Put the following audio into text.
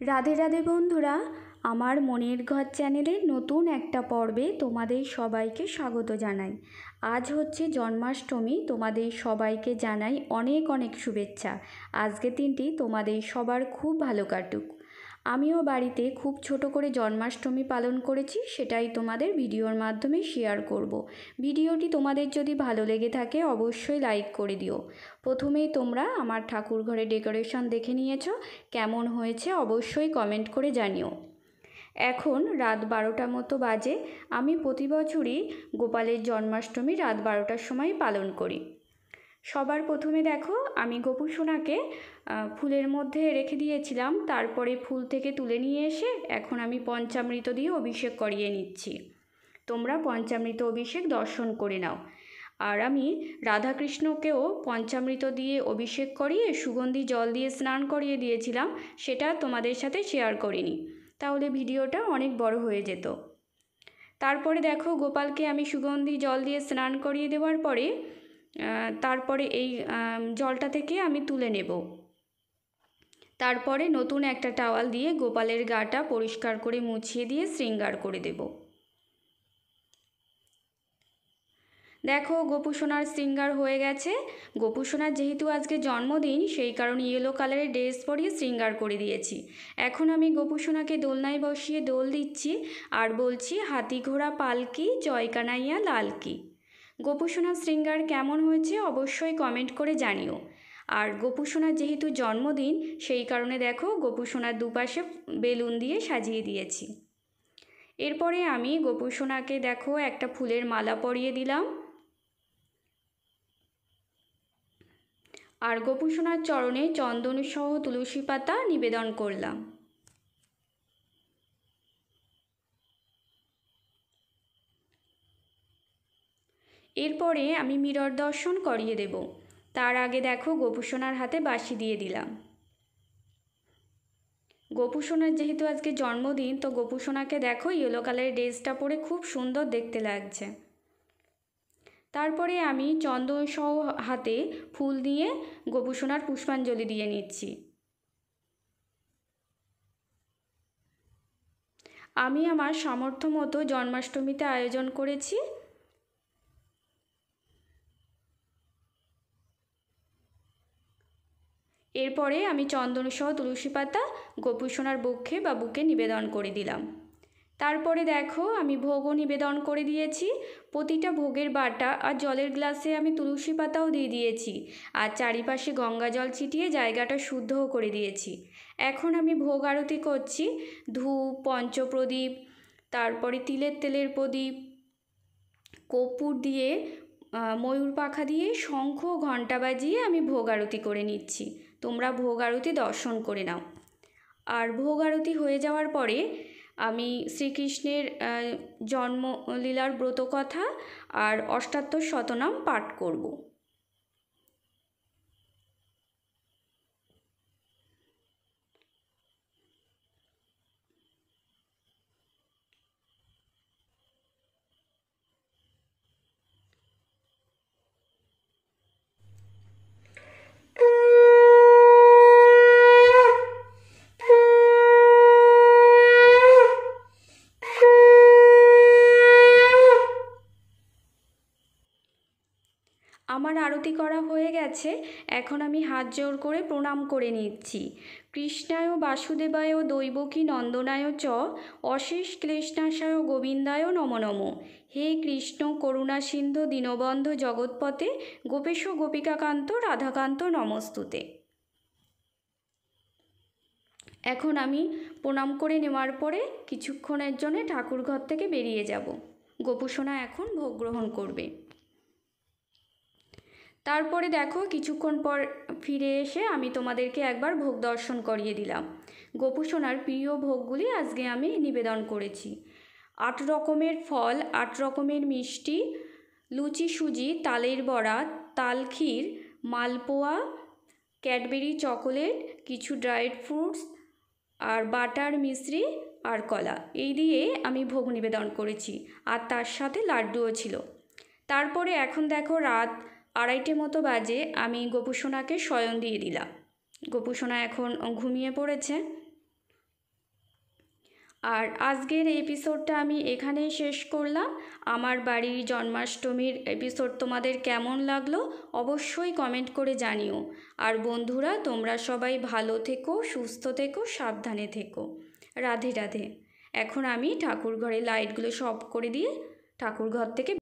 রাধে রাধে বন্ধুরা, আমার মনের ঘর চ্যানেলের নতুন একটা পর্বে তোমাদের সবাইকে স্বাগত জানাই। আজ হচ্ছে জন্মাষ্টমী, তোমাদের সবাইকে জানাই অনেক অনেক শুভেচ্ছা। আজকের দিনটি তোমাদের সবার খুব ভালো কাটুক। আমিও বাড়িতে খুব ছোট করে জন্মাষ্টমী পালন করেছি, সেটাই তোমাদের ভিডিওর মাধ্যমে শেয়ার করব। ভিডিওটি তোমাদের যদি ভালো লেগে থাকে অবশ্যই লাইক করে দিও। প্রথমেই তোমরা আমার ঠাকুর ঘরে ডেকোরেশন দেখে নিয়েছো, কেমন হয়েছে অবশ্যই কমেন্ট করে জানিও। এখন রাত 12টা মতো বাজে। আমি প্রতি বছরই গোপালের জন্মাষ্টমী রাত 12টার সময় পালন করি। সবার প্রথমে দেখো, আমি গোপু সোনাকে ফুলের মধ্যে রেখে দিয়েছিলাম, তারপরে ফুল থেকে তুলে নিয়ে এসে এখন আমি পঞ্চামৃত দিয়ে অভিষেক করিয়ে নিচ্ছি। তোমরা পঞ্চামৃত অভিষেক দর্শন করে নাও। আর আমি রাধাকৃষ্ণকেও পঞ্চামৃত দিয়ে অভিষেক করিয়ে সুগন্ধি জল দিয়ে স্নান করিয়ে দিয়েছিলাম, সেটা তোমাদের সাথে শেয়ার করিনি, তাহলে ভিডিওটা অনেক বড় হয়ে যেত। তারপরে দেখো, গোপালকে আমি সুগন্ধি জল দিয়ে স্নান করিয়ে দেওয়ার পরে তারপরে এই জলটা থেকে আমি তুলে নেব। তারপরে নতুন একটা টাওয়াল দিয়ে গোপালের গাটা পরিষ্কার করে মুছিয়ে দিয়ে শৃঙ্গার করে দেব। দেখো, গোপু সোনার শৃঙ্গার হয়ে গেছে। গোপু সোনার যেহেতু আজকে জন্মদিন, সেই কারণে ইয়েলো কালারের ড্রেস পরিয়ে শৃঙ্গার করে দিয়েছি। এখন আমি গোপু সোনাকে দোলনায় বসিয়ে দোল দিচ্ছি আর বলছি, হাতি ঘোড়া পালকি জয় কানাইয়া লাল কি। গোপু সোনার শৃঙ্গার কেমন হয়েছে অবশ্যই কমেন্ট করে জানিও। আর গোপু সোনার যেহেতু জন্মদিন, সেই কারণে দেখো গোপু সোনার দুপাশে বেলুন দিয়ে সাজিয়ে দিয়েছি। এরপরে আমি গোপু সোনাকে দেখো একটা ফুলের মালা পরিয়ে দিলাম আর গোপু সোনার চরণে চন্দন সহ তুলসী পাতা নিবেদন করলাম। এরপরে আমি মিরর দর্শন করিয়ে দেব। তার আগে দেখো, গোপু সোনার হাতে বাঁশি দিয়ে দিলাম। গোপু সোনার যেহেতু আজকে জন্মদিন, তো গোপু সোনাকে দেখো ইয়েলো কালারের ড্রেসটা পরে খুব সুন্দর দেখতে লাগছে। তারপরে আমি চন্দন সহ হাতে ফুল দিয়ে গোপু সোনার পুষ্পাঞ্জলি দিয়ে নিচ্ছি। আমি আমার সামর্থ্য মতো জন্মাষ্টমীতে আয়োজন করেছি। এরপরে আমি চন্দন সহ তুলসী পাতা গোপু সোনার বক্ষে বা বুকে নিবেদন করে দিলাম। তারপরে দেখো, আমি ভোগও নিবেদন করে দিয়েছি। প্রতিটা ভোগের বাটা আর জলের গ্লাসে আমি তুলসী পাতাও দিয়ে দিয়েছি আর চারিপাশে গঙ্গা জল ছিটিয়ে জায়গাটা শুদ্ধও করে দিয়েছি। এখন আমি ভোগ আরতি করছি। ধূপ, পঞ্চপ্রদীপ, তারপরে তিলের তেলের প্রদীপ, কর্পূর দিয়ে, ময়ূর পাখা দিয়ে, শঙ্খ ঘণ্টা বাজিয়ে আমি ভোগ আরতি করে নিচ্ছি। তোমরা ভোগ আরতি দর্শন করে নাও। আর ভোগ আরতি হয়ে যাওয়ার পরে আমি শ্রীকৃষ্ণের জন্মলীলার ব্রতকথা আর অষ্টাত্তর শতনাম পাঠ করব। আমার আরতি করা হয়ে গেছে। এখন আমি হাত জোড় করে প্রণাম করে নিচ্ছি। কৃষ্ণায় বাসুদেবায় দৈবকী নন্দনায় চ অশেষ ক্লেশনাশায় গোবিন্দায় নমো নমো। হে কৃষ্ণ করুণা সিন্ধু দীনবন্ধু জগৎপতে গোপেশ গোপিকাকান্ত রাধাকান্ত নমস্তুতে। এখন আমি প্রণাম করে নেওয়ার পরে কিছুক্ষণের জন্য ঠাকুর ঘর থেকে বেরিয়ে যাব। গোপু সোনা এখন ভোগ গ্রহণ করবে। তারপরে দেখো, কিছুক্ষণ পর ফিরে এসে আমি তোমাদেরকে একবার ভোগ দর্শন করিয়ে দিলাম। গোপু সোনার প্রিয় ভোগগুলি আজকে আমি নিবেদন করেছি। 8 রকমের ফল, 8 রকমের মিষ্টি, লুচি সুজি, তালের বড়া, তাল ক্ষীর, মালপোয়া, ক্যাডবেরি চকোলেট, কিছু ড্রাইড ফ্রুটস আর বাটার মিশ্রি আর কলা, এই দিয়ে আমি ভোগ নিবেদন করেছি। আর তার সাথে লাড্ডুও ছিল। তারপরে এখন দেখো রাত 2:30 মতো বাজে। আমি গোপু সোনাকে শয়ন দিয়ে দিলাম। গোপু সোনা এখন ঘুমিয়ে পড়েছে। আর আজকের এপিসোডটা আমি এখানেই শেষ করলাম। আমার বাড়ির জন্মাষ্টমীর এপিসোড তোমাদের কেমন লাগলো অবশ্যই কমেন্ট করে জানিও। আর বন্ধুরা, তোমরা সবাই ভালো থেকো, সুস্থ থেকো, সাবধানে থেকো। রাধে রাধে। এখন আমি ঠাকুর ঘরে লাইটগুলো সব করে দিয়ে ঠাকুর ঘর থেকে